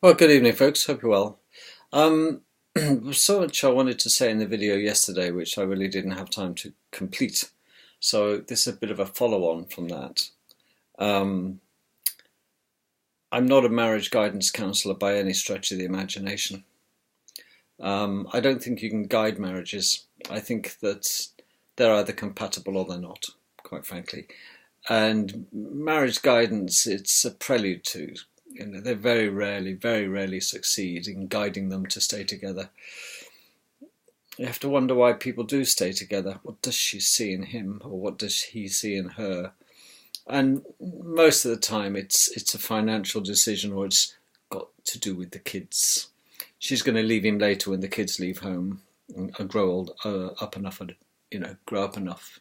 Well, good evening, folks. Hope you're well. So much I wanted to say in the video yesterday, which I really didn't have time to complete. So this is a bit of a follow-on from that. Um, I'm not a marriage guidance counsellor by any stretch of the imagination. I don't think you can guide marriages. I think that they're either compatible or they're not, quite frankly. And marriage guidance, it's a prelude to. They very rarely succeed in guiding them to stay together. You have to wonder why people do stay together. What does she see in him, or what does he see in her? And most of the time, it's a financial decision, or it's got to do with the kids. She's going to leave him later when the kids leave home and grow up enough, grow up enough,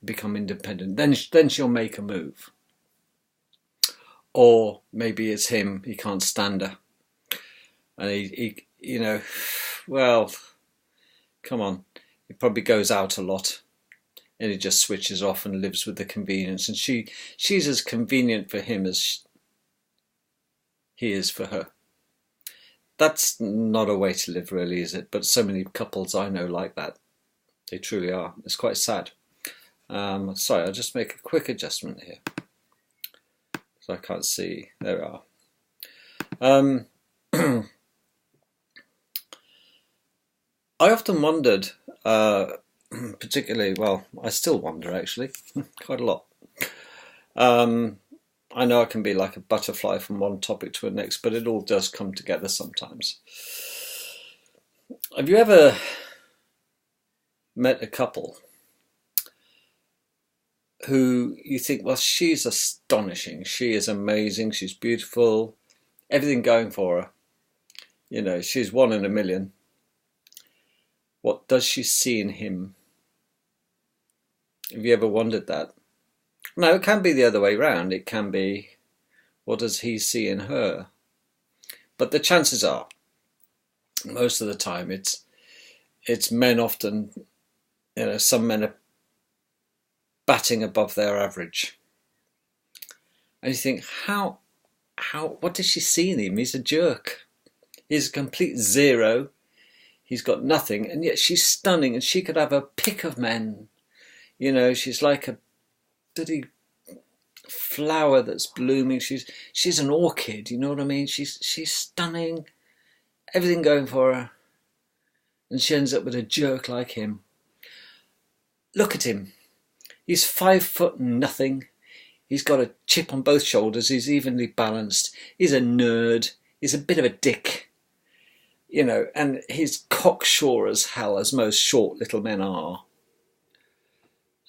become independent. Then she'll make a move. Or maybe it's him, he can't stand her. And he well, come on. He probably goes out a lot and he just switches off and lives with the convenience. And she's as convenient for him as he is for her. That's not a way to live, really, is it? But so many couples I know like that. They truly are. It's quite sad. Sorry, I'll just make a quick adjustment here. I can't see. There we are. I often wondered, particularly, well, I still wonder actually, quite a lot. I know I can be like a butterfly from one topic to the next, but it all does come together sometimes. Have you ever met a couple who you think, well, she's astonishing, she is amazing, she's beautiful, everything going for her. She's one in a million. What does she see in him? Have you ever wondered that? No, it can be the other way round. It can be, what does he see in her? But the chances are, most of the time, it's men often, some men are batting above their average. And you think, what does she see in him? He's a jerk. He's a complete zero. He's got nothing, and yet she's stunning, and she could have a pick of men. She's like a bloody flower that's blooming. She's an orchid, you know what I mean? She's stunning, everything going for her, and she ends up with a jerk like him. Look at him. He's 5 foot nothing. He's got a chip on both shoulders. He's evenly balanced. He's a nerd. He's a bit of a dick. And he's cocksure as hell, as most short little men are.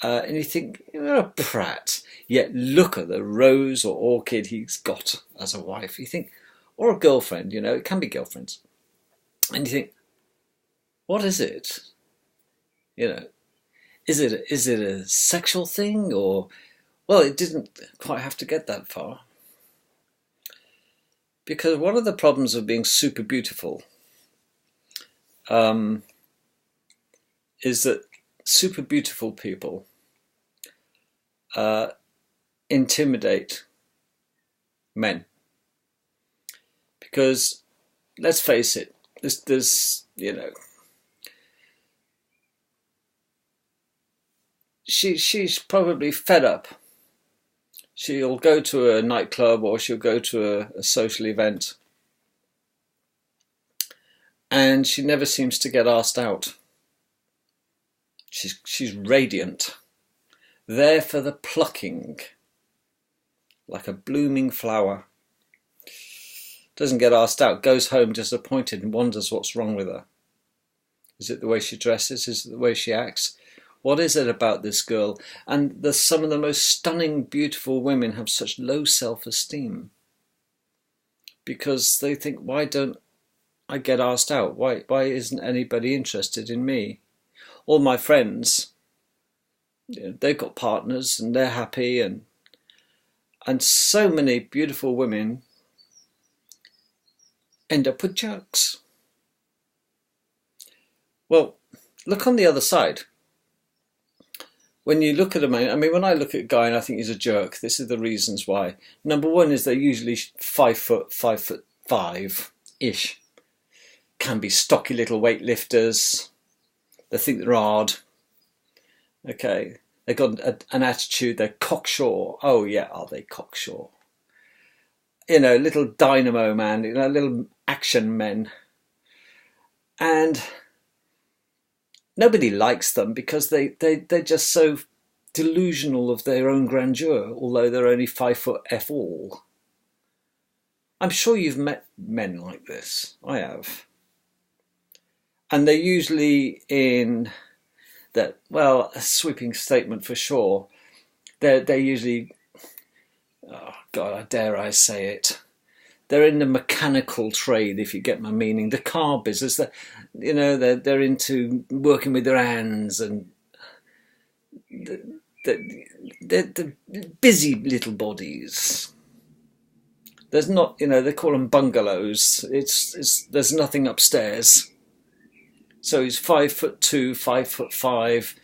And you think, you're a prat. Yet look at the rose or orchid he's got as a wife. You think, or a girlfriend, it can be girlfriends. And you think, what is it? Is it a sexual thing, or, well, it didn't quite have to get that far. Because one of the problems of being super beautiful is that super beautiful people intimidate men. Because, let's face it, there's she's probably fed up. She'll go to a nightclub or she'll go to a social event, and she never seems to get asked out. She's radiant, there for the plucking, like a blooming flower. Doesn't get asked out, goes home disappointed and wonders what's wrong with her. Is it the way she dresses? Is it the way she acts? What is it about this girl? And some of the most stunning, beautiful women have such low self-esteem because they think, why don't I get asked out? Why isn't anybody interested in me? All my friends, they've got partners and they're happy, and so many beautiful women end up with jerks. Well, look on the other side. When you look at a man, when I look at a guy and I think he's a jerk, this is the reasons why. Number one is they're usually 5 foot 5-ish can be stocky little weightlifters. They think they're hard. Okay, they've got an attitude. They're cocksure. Oh yeah, are they cocksure? You know, little dynamo man. You know, little action men. And nobody likes them because they're just so delusional of their own grandeur, although they're only 5 foot F all. I'm sure you've met men like this. I have. And they're usually in that, well, a sweeping statement for sure. They're usually, oh God, dare I say it, they're in the mechanical trade, if you get my meaning, the car business. You know, they're into working with their hands, and they're busy little bodies. There's not, you know, they call them bungalows. There's nothing upstairs. So he's 5'2", 5'5",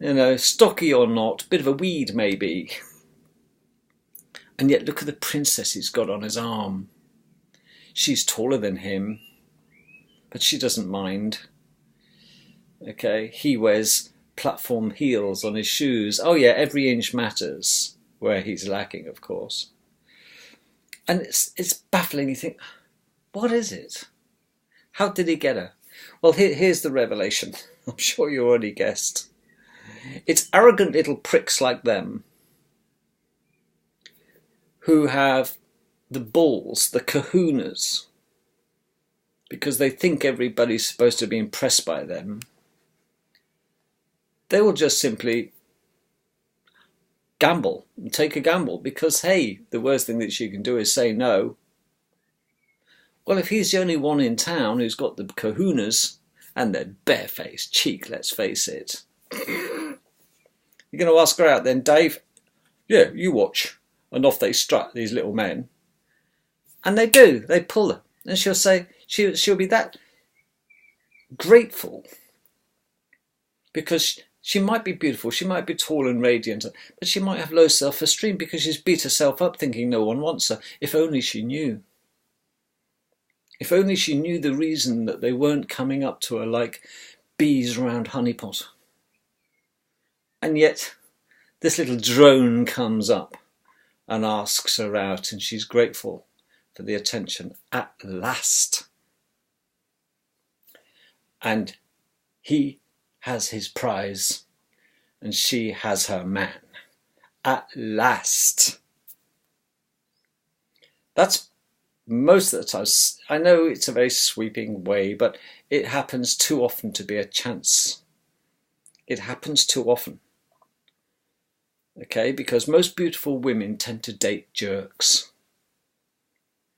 you know, stocky or not, bit of a weed maybe. And yet look at the princess he's got on his arm. She's taller than him, but she doesn't mind. Okay, he wears platform heels on his shoes. Oh yeah, every inch matters, where he's lacking, of course. And it's baffling. You think, what is it? How did he get her? Well, here's the revelation. I'm sure you already guessed. It's arrogant little pricks like them who have the balls, the kahunas, because they think everybody's supposed to be impressed by them. They will just simply gamble and take a gamble because, hey, the worst thing that she can do is say no. Well, if he's the only one in town who's got the kahunas and their barefaced cheek, let's face it. You're going to ask her out then, Dave? Yeah, you watch. And off they strut, these little men. And they do. They pull her. And she'll say, she'll be that grateful because she might be beautiful, she might be tall and radiant, but she might have low self-esteem because she's beat herself up thinking no one wants her. If only she knew. If only she knew the reason that they weren't coming up to her like bees around honeypot. And yet, this little drone comes up and asks her out, and she's grateful for the attention at last. And he has his prize, and she has her man. At last. That's most of the time. I know it's a very sweeping way, but it happens too often to be a chance. It happens too often. Okay, because most beautiful women tend to date jerks.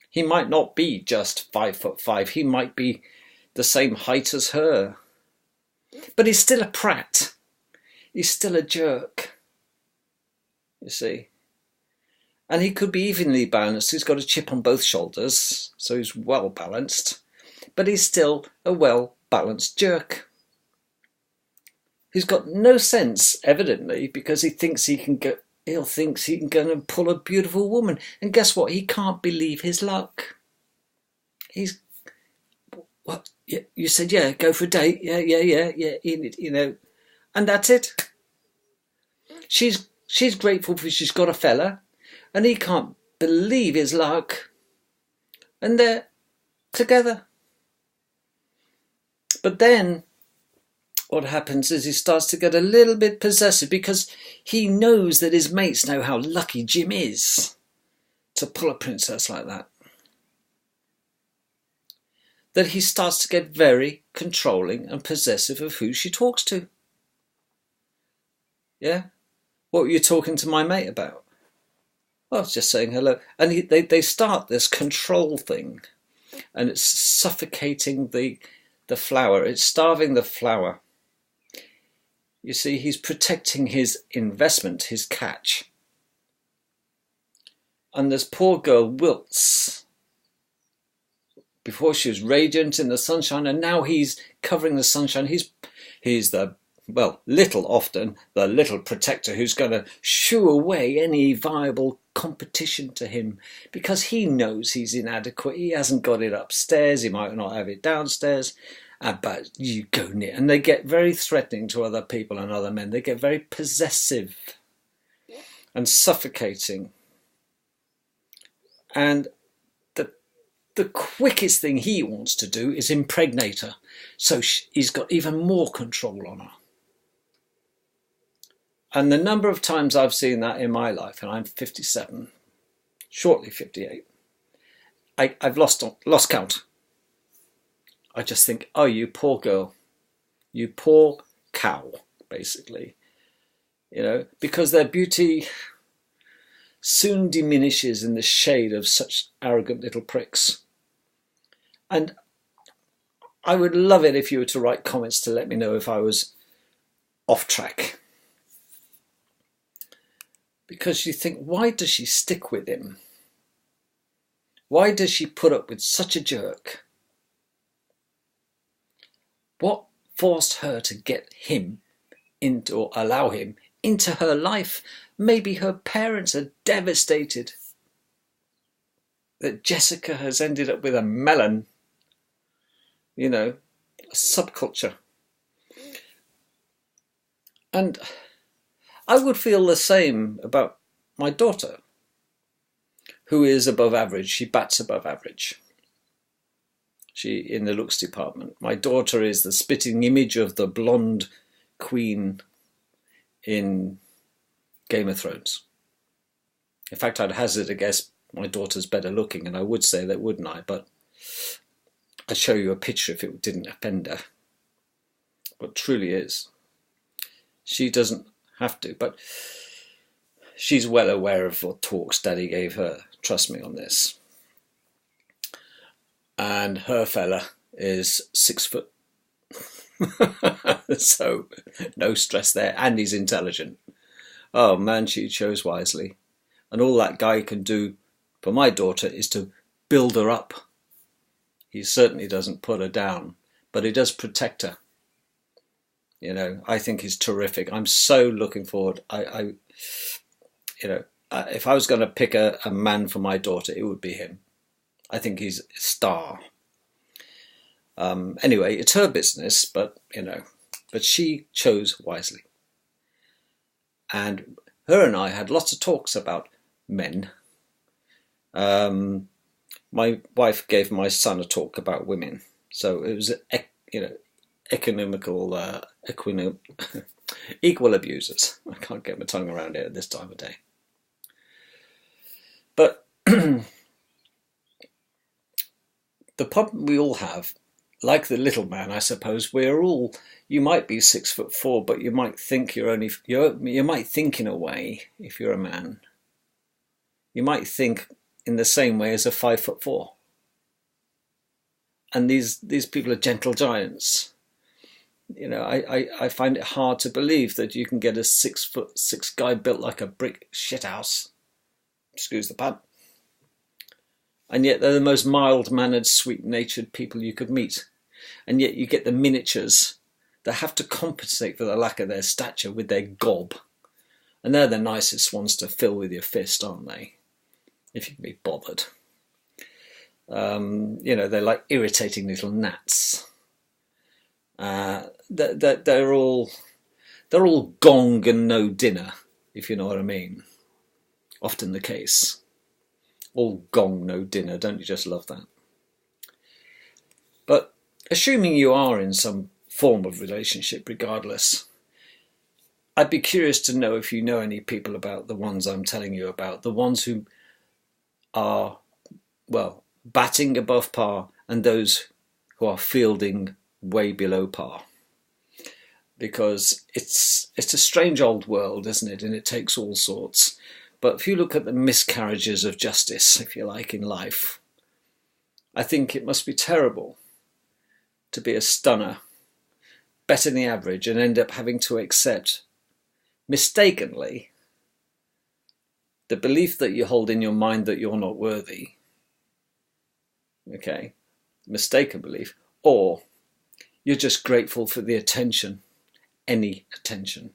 He might not be just 5'5", he might be the same height as her. But he's still a prat. He's still a jerk. You see. And he could be evenly balanced. He's got a chip on both shoulders, so he's well balanced. But he's still a well balanced jerk. He's got no sense, evidently, because he thinks he can go. He thinks he can go and pull a beautiful woman, and guess what? He can't believe his luck. He's what? You said, yeah, go for a date. Yeah. You know, and that's it. She's grateful because she's got a fella, and he can't believe his luck, and they're together. But then what happens is he starts to get a little bit possessive because he knows that his mates know how lucky Jim is to pull a princess like that. That he starts to get very controlling and possessive of who she talks to. Yeah? What were you talking to my mate about? Well, I was just saying hello. And they start this control thing, and it's suffocating the flower. It's starving the flower. You see, he's protecting his investment, his catch. And this poor girl wilts. Before she was radiant in the sunshine, and now he's covering the sunshine. He's the, well, the little protector who's going to shoo away any viable competition to him because he knows he's inadequate. He hasn't got it upstairs. He might not have it downstairs. But you go near. And they get very threatening to other people and other men. They get very possessive and suffocating. And the quickest thing he wants to do is impregnate her. So he's got even more control on her. And the number of times I've seen that in my life, and I'm 57, shortly 58, I've lost count. I just think, oh, you poor girl, you poor cow, basically, because their beauty soon diminishes in the shade of such arrogant little pricks. And I would love it if you were to write comments to let me know if I was off track. Because you think, why does she stick with him? Why does she put up with such a jerk? What forced her to get him into, or allow him into her life? Maybe her parents are devastated that Jessica has ended up with a melon, a subculture. And I would feel the same about my daughter, who is above average. She bats above average. In the looks department. My daughter is the spitting image of the blonde queen in Game of Thrones. In fact, I'd hazard a guess my daughter's better looking, and I would say that, wouldn't I? But I'd show you a picture if it didn't offend her. But truly is. She doesn't have to, but she's well aware of what talks Daddy gave her. Trust me on this. And her fella is 6 foot. So no stress there. And he's intelligent. Oh man, she chose wisely. And all that guy can do for my daughter is to build her up. He certainly doesn't put her down, but he does protect her. I think he's terrific. I'm so looking forward. If I was going to pick a man for my daughter, it would be him. I think he's a star. Anyway, it's her business, but she chose wisely. And her and I had lots of talks about men. My wife gave my son a talk about women, so it was equal abusers. I can't get my tongue around it at this time of day. But the problem we all have, like the little man, I suppose, you might be 6'4", but you might think you might think in a way, if you're a man, you might think in the same way as a 5'4". And these people are gentle giants. I find it hard to believe that you can get a 6'6" guy built like a brick shithouse. Excuse the pun. And yet they're the most mild-mannered, sweet-natured people you could meet. And yet you get the miniatures that have to compensate for the lack of their stature with their gob. And they're the nicest ones to fill with your fist, aren't they? If you can be bothered. They're like irritating little gnats. They're all gong and no dinner, if you know what I mean. Often the case. All gong, no dinner. Don't you just love that? But assuming you are in some form of relationship, regardless, I'd be curious to know if you know any people about the ones I'm telling you about, the ones who are, batting above par, and those who are fielding way below par. Because it's a strange old world, isn't it? And it takes all sorts. But if you look at the miscarriages of justice, if you like, in life, I think it must be terrible to be a stunner, better than the average, and end up having to accept, mistakenly, the belief that you hold in your mind that you're not worthy. Okay, mistaken belief. Or you're just grateful for the attention, any attention.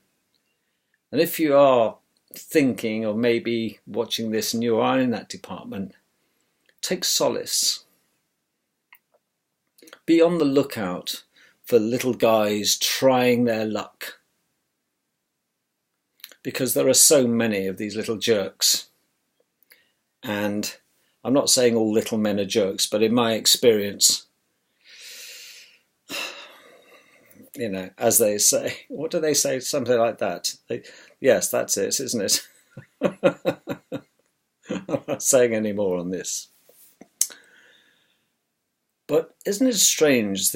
And if you are thinking, or maybe watching this and you are in that department, take solace. Be on the lookout for little guys trying their luck, because there are so many of these little jerks. And I'm not saying all little men are jerks, but in my experience, you know, as they say, what do they say? Something like that. Yes, that's it, isn't it? I'm not saying any more on this. But isn't it strange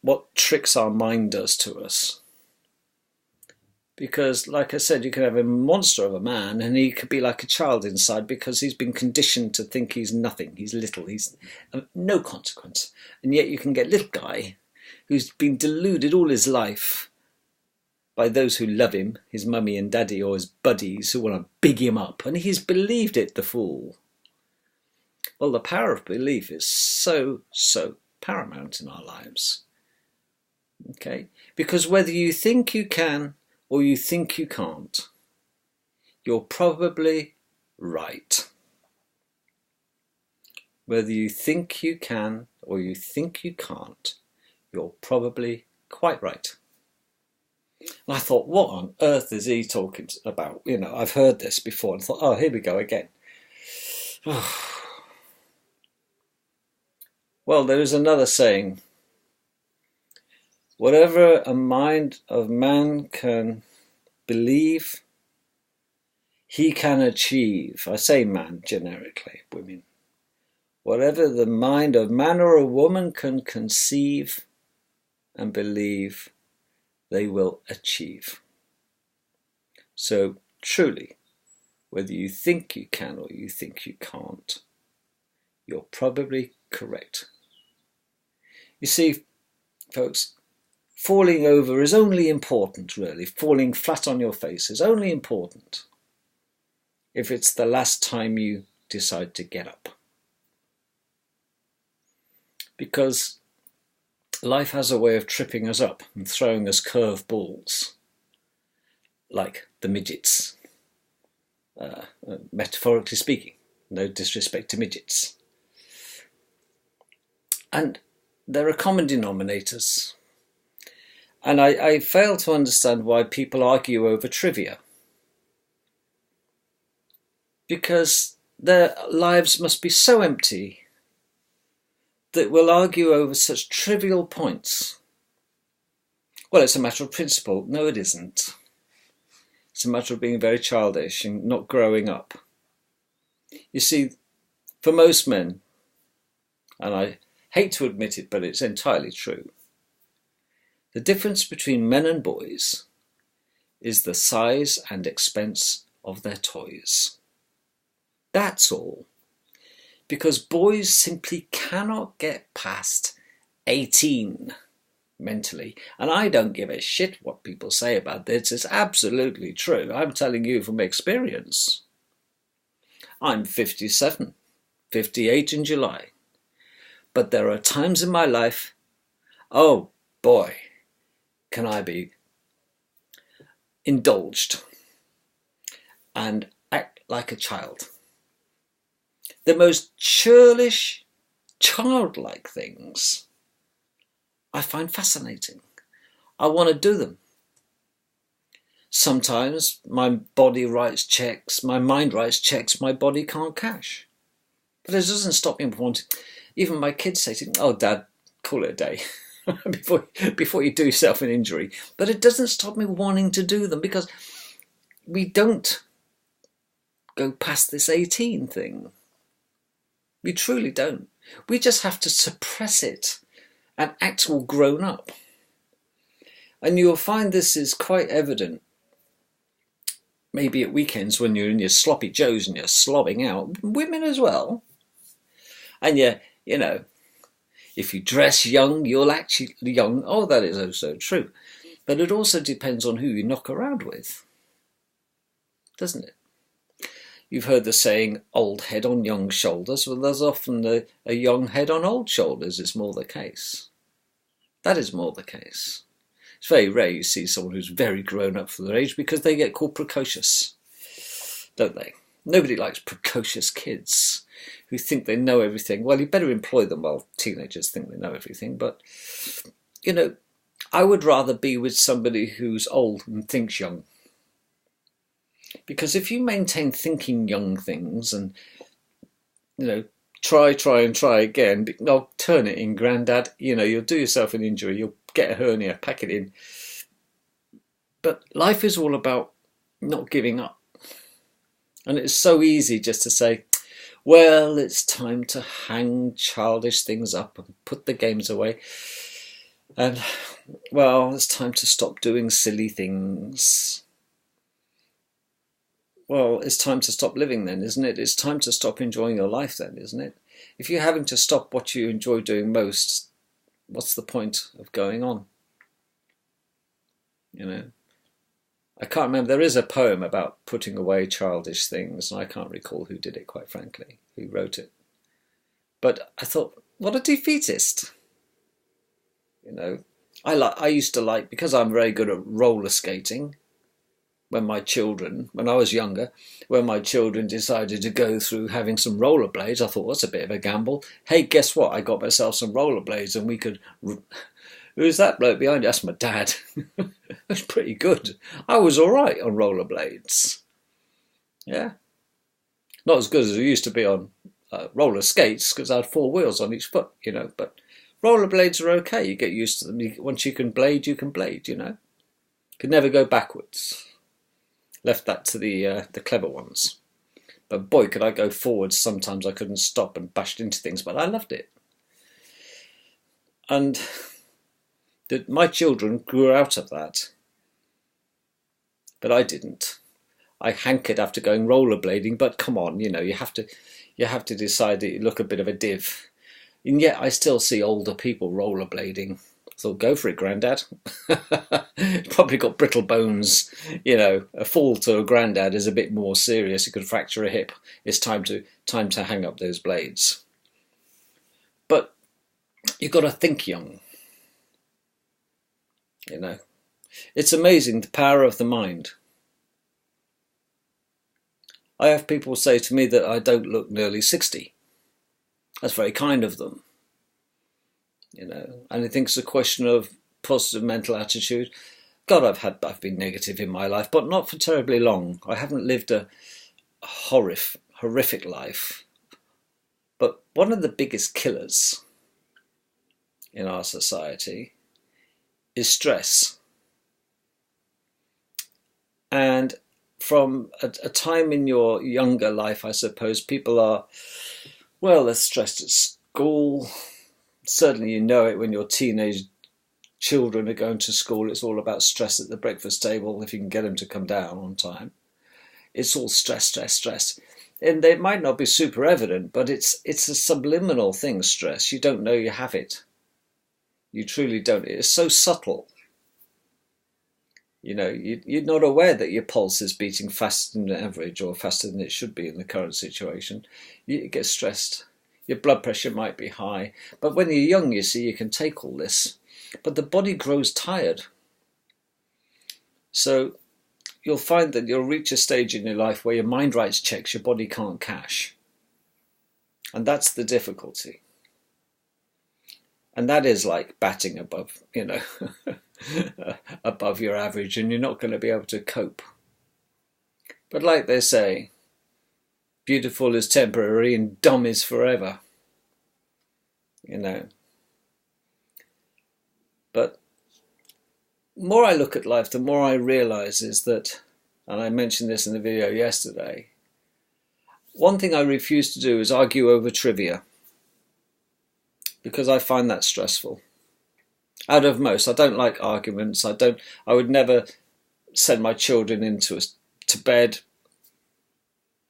what tricks our mind does to us? Because, like I said, you can have a monster of a man and he could be like a child inside because he's been conditioned to think he's nothing, he's little, he's no consequence. And yet you can get a little guy who's been deluded all his life by those who love him, his mummy and daddy, or his buddies who want to big him up. And he's believed it, the fool. Well, the power of belief is so paramount in our lives. Okay? Because whether you think you can or you think you can't, you're probably right. Whether you think you can or you think you can't, you're probably quite right. And I thought, what on earth is he talking about? You know, I've heard this before and thought, oh, here we go again. Well, there is another saying. Whatever a mind of man can believe, he can achieve. I say man generically, women. Whatever the mind of man or a woman can conceive and believe, they will achieve. So truly, whether you think you can or you think you can't, you're probably correct. You see, folks, falling over is only important, really. Falling flat on your face is only important if it's the last time you decide to get up. Because life has a way of tripping us up and throwing us curve balls, like the midgets, metaphorically speaking. No disrespect to midgets. And there are common denominators. And I fail to understand why people argue over trivia. Because their lives must be so empty that we'll argue over such trivial points. Well, it's a matter of principle. No, it isn't. It's a matter of being very childish and not growing up. You see, for most men, and I hate to admit it, but it's entirely true, the difference between men and boys is the size and expense of their toys. That's all. Because boys simply cannot get past 18 mentally. And I don't give a shit what people say about this. It's absolutely true. I'm telling you from experience. I'm 57, 58 in July. But there are times in my life, oh boy, can I be indulged and act like a child. The most churlish, childlike things I find fascinating. I want to do them. Sometimes my body writes checks, my mind writes checks my body can't cash. But it doesn't stop me from wanting. Even my kids say to me, oh, Dad, call it a day before you do yourself an injury. But it doesn't stop me wanting to do them because we don't go past this 18 thing. We truly don't. We just have to suppress it and act all grown up. And you'll find this is quite evident maybe at weekends when you're in your sloppy joes and you're slobbing out. Women as well. And you know, if you dress young, you'll act young. Oh, that is also true. But it also depends on who you knock around with, doesn't it? You've heard the saying, old head on young shoulders. Well, there's often a young head on old shoulders is more the case. That is more the case. It's very rare you see someone who's very grown up for their age because they get called precocious. don't they? Nobody likes precocious kids who think they know everything. Well, you better employ them while teenagers think they know everything. But, you know, I would rather be with somebody who's old and thinks young. Because if you maintain thinking young things and, you know, try and try again, no, turn it in, Grandad, you know, you'll do yourself an injury, you'll get a hernia, pack it in. But life is all about not giving up. And it's so easy just to say, well, it's time to hang childish things up and put the games away. And, well, it's time to stop doing silly things. Well, it's time to stop living then, isn't it? It's time to stop enjoying your life then, isn't it? If you're having to stop what you enjoy doing most, what's the point of going on? You know, I can't remember. There is a poem about putting away childish things, and I can't recall who did it, quite frankly, who wrote it. But I thought, what a defeatist. You know, I used to like, because I'm very good at roller skating, when I was younger, when my children decided to go through having some rollerblades, I thought, that's a bit of a gamble. Hey, guess what? I got myself some rollerblades and we could... Who's that bloke behind you? That's my dad. That's pretty good. I was all right on rollerblades. Yeah. Not as good as I used to be on roller skates because I had 4 wheels on each foot, you know, but rollerblades are okay. You get used to them. Once you can blade, you know. Could never go backwards. Left that to the clever ones. But boy, could I go forwards. Sometimes I couldn't stop and bashed into things, but I loved it. And my children grew out of that. But I didn't. I hankered after going rollerblading, but come on, you know, you have to decide that you look a bit of a div. And yet I still see older people rollerblading. So go for it, Grandad. Probably got brittle bones. You know, a fall to a Grandad is a bit more serious. You could fracture a hip. It's time to hang up those blades. But you've got to think young. You know, it's amazing the power of the mind. I have people say to me that I don't look nearly 60. That's very kind of them. You know, and I think it's a question of positive mental attitude. God, I've been negative in my life, but not for terribly long. I haven't lived a horrific life. But one of the biggest killers in our society is stress. And from a time in your younger life, I suppose, people are, well, they're stressed at school. Certainly you know it when your teenage children are going to school. It's all about stress at the breakfast table, if you can get them to come down on time. It's all stress, stress, stress. And it might not be super evident, but it's a subliminal thing, stress. You don't know you have it. You truly don't. It's so subtle. You know, you're not aware that your pulse is beating faster than average or faster than it should be in the current situation. You get stressed. Your blood pressure might be high. But when you're young, you see, you can take all this. But the body grows tired. So you'll find that you'll reach a stage in your life where your mind writes checks your body can't cash. And that's the difficulty. And that is like batting above, you know, above your average, and you're not going to be able to cope. But like they say, beautiful is temporary and dumb is forever. You know. But the more I look at life, the more I realise is that, and I mentioned this in the video yesterday, one thing I refuse to do is argue over trivia. Because I find that stressful. Out of most, I don't like arguments. I would never send my children to bed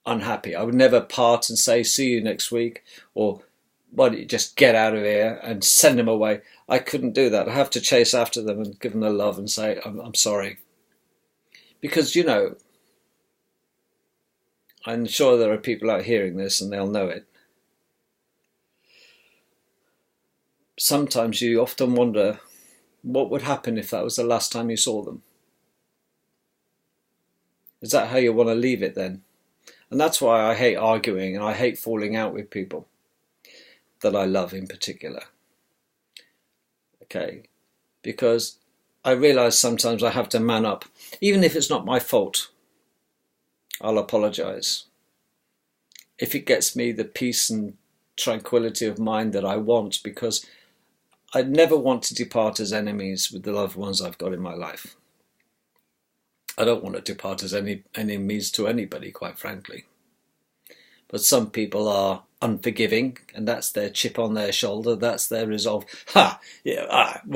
unhappy. I would never part and say, see you next week, or why don't you just get out of here, and send them away. I couldn't do that. I have to chase after them and give them the love and say, I'm sorry. Because, you know, I'm sure there are people out hearing this and they'll know it. Sometimes you often wonder what would happen if that was the last time you saw them. Is that how you want to leave it then? And that's why I hate arguing and I hate falling out with people that I love in particular. Okay, because I realise sometimes I have to man up. Even if it's not my fault, I'll apologise. If it gets me the peace and tranquility of mind that I want, because I never want to depart as enemies with the loved ones I've got in my life. I don't want to depart as enemies to anybody, quite frankly. But some people are unforgiving, and that's their chip on their shoulder, that's their resolve. Well,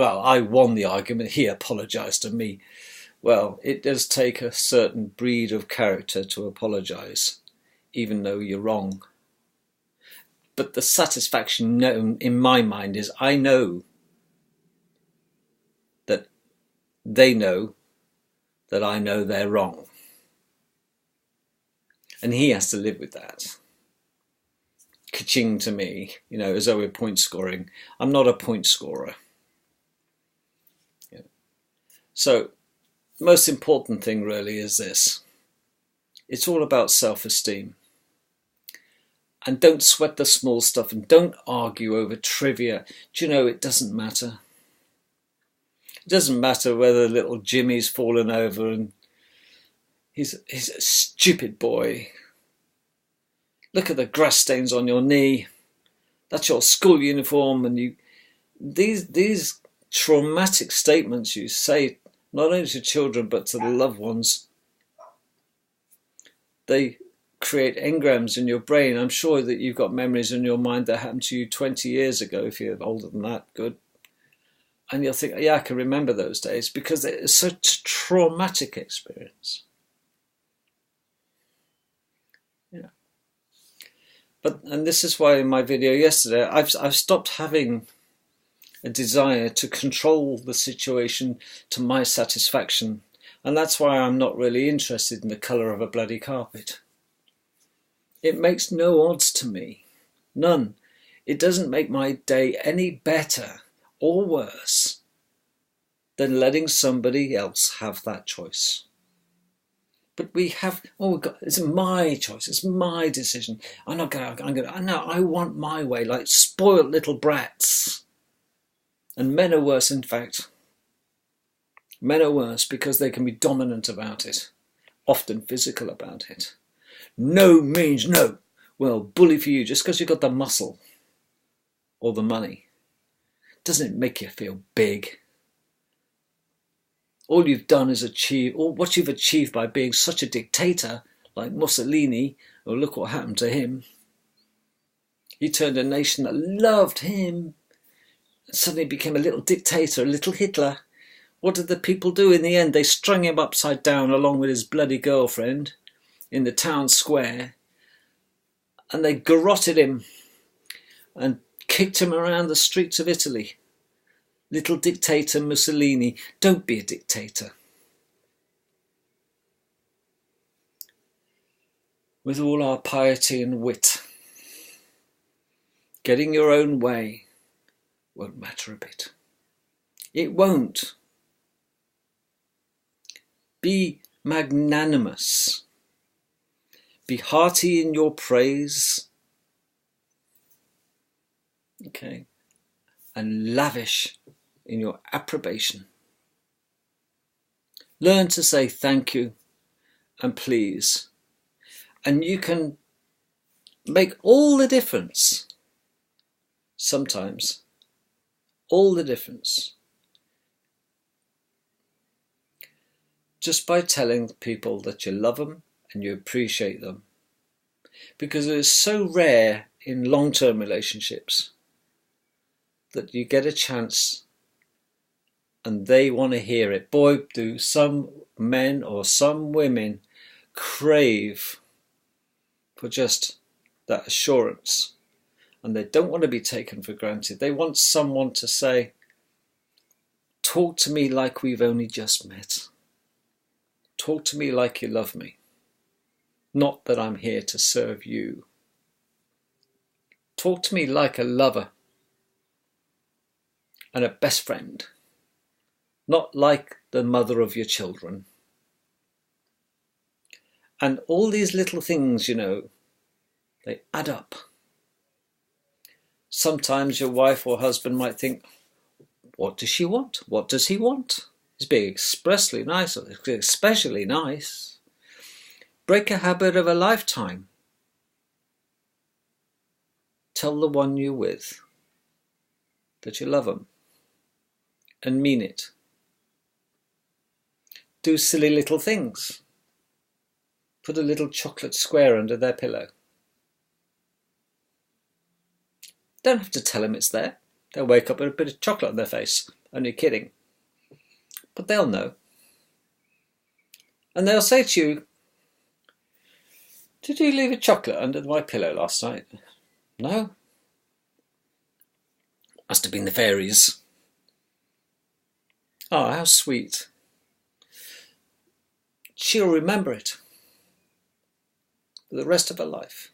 I won the argument, he apologised to me. Well, it does take a certain breed of character to apologise, even though you're wrong. But the satisfaction known in my mind is I know that they know that I know they're wrong. And he has to live with that. Ka-ching to me, as though we're point scoring. I'm not a point scorer. Yeah. So, the most important thing really is this. It's all about self-esteem. And don't sweat the small stuff and don't argue over trivia. Do you know, it doesn't matter. It doesn't matter whether little Jimmy's fallen over and he's a stupid boy. Look at the grass stains on your knee. That's your school uniform. And these traumatic statements you say, not only to children but to the loved ones, they create engrams in your brain. I'm sure that you've got memories in your mind that happened to you 20 years ago, if you're older than that, good. And you'll think, yeah, I can remember those days because it's such a traumatic experience. Yeah. And this is why in my video yesterday, I've stopped having a desire to control the situation to my satisfaction. And that's why I'm not really interested in the colour of a bloody carpet. It makes no odds to me. None. It doesn't make my day any better or worse than letting somebody else have that choice. But we have, it's my choice, it's my decision. No, I want my way, like spoiled little brats. And men are worse, in fact. Men are worse because they can be dominant about it, often physical about it. No means no. Well, bully for you, just because you've got the muscle or the money. Doesn't it make you feel big? All you've done is achieve, or what you've achieved by being such a dictator like Mussolini, or look what happened to him. He turned a nation that loved him and suddenly became a little dictator, a little Hitler. What did the people do in the end? They strung him upside down along with his bloody girlfriend in the town square, and they garroted him and kicked him around the streets of Italy. Little dictator Mussolini, don't be a dictator. With all our piety and wit, getting your own way won't matter a bit. It won't. Be magnanimous. Be hearty in your praise. Okay. And lavish in your approbation. Learn to say thank you and please. And you can make all the difference. Sometimes. All the difference. Just by telling people that you love them and you appreciate them. Because it is so rare in long-term relationships that you get a chance and they want to hear it. Boy, do some men or some women crave for just that assurance. And they don't want to be taken for granted. They want someone to say, talk to me like we've only just met. Talk to me like you love me. Not that I'm here to serve you. Talk to me like a lover and a best friend. Not like the mother of your children. And all these little things, you know, they add up. Sometimes your wife or husband might think, what does she want? What does he want? He's being expressly nice, or especially nice. Break a habit of a lifetime. Tell the one you're with that you love them and mean it. Do silly little things. Put a little chocolate square under their pillow. Don't have to tell them it's there. They'll wake up with a bit of chocolate on their face. Only kidding. But they'll know. And they'll say to you, did you leave a chocolate under my pillow last night? No. Must have been the fairies. Oh, how sweet. She'll remember it for the rest of her life.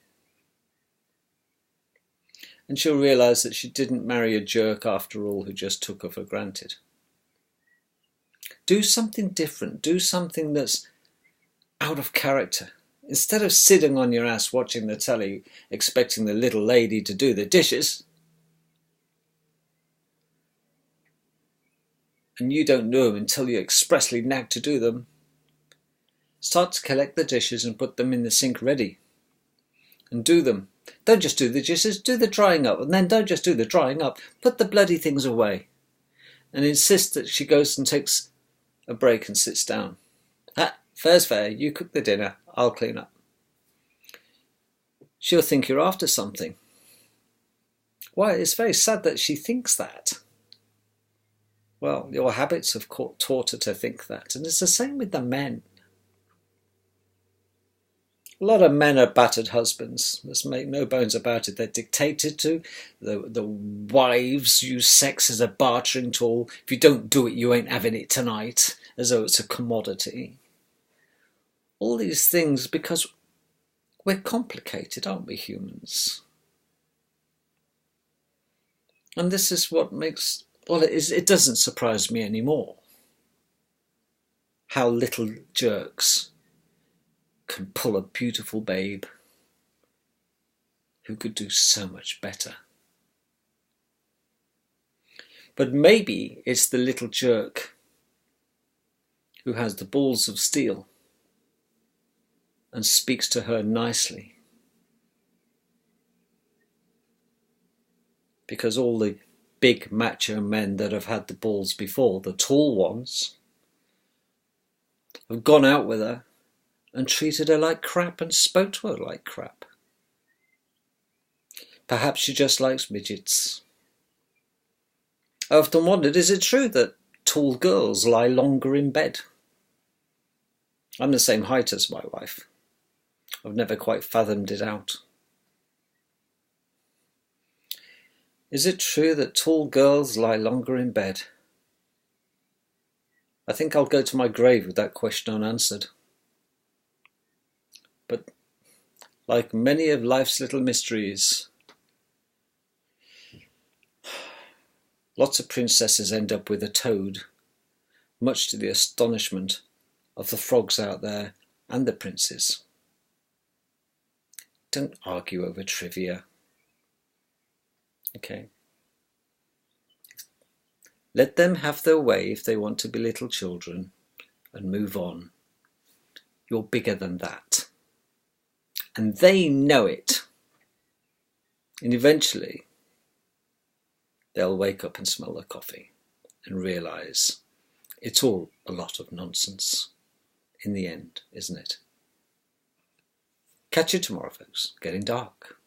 And she'll realise that she didn't marry a jerk after all who just took her for granted. Do something different. Do something that's out of character. Instead of sitting on your ass watching the telly, expecting the little lady to do the dishes, and you don't know them until you expressly nag to do them, start to collect the dishes and put them in the sink ready. And do them. Don't just do the dishes, do the drying up. And then don't just do the drying up, put the bloody things away. And insist that she goes and takes a break and sits down. Fair's fair, you cook the dinner, I'll clean up. She'll think you're after something. Why, it's very sad that she thinks that. Well, your habits have taught her to think that. And it's the same with the men. A lot of men are battered husbands. Let's make no bones about it. They're dictated to. The wives use sex as a bartering tool. If you don't do it, you ain't having it tonight, as though it's a commodity. All these things because we're complicated, aren't we, humans? And this is what makes, well, it doesn't surprise me anymore how little jerks can pull a beautiful babe who could do so much better. But maybe it's the little jerk who has the balls of steel and speaks to her nicely. Because all the big macho men that have had the balls before, the tall ones, have gone out with her and treated her like crap and spoke to her like crap. Perhaps she just likes midgets. I often wondered, is it true that tall girls lie longer in bed? I'm the same height as my wife. I've never quite fathomed it out. Is it true that tall girls lie longer in bed? I think I'll go to my grave with that question unanswered. But like many of life's little mysteries, lots of princesses end up with a toad, much to the astonishment of the frogs out there and the princes. Don't argue over trivia. Okay. Let them have their way if they want to be little children and move on. You're bigger than that. And they know it. And eventually, they'll wake up and smell the coffee and realise it's all a lot of nonsense in the end, isn't it? Catch you tomorrow, folks. Getting dark.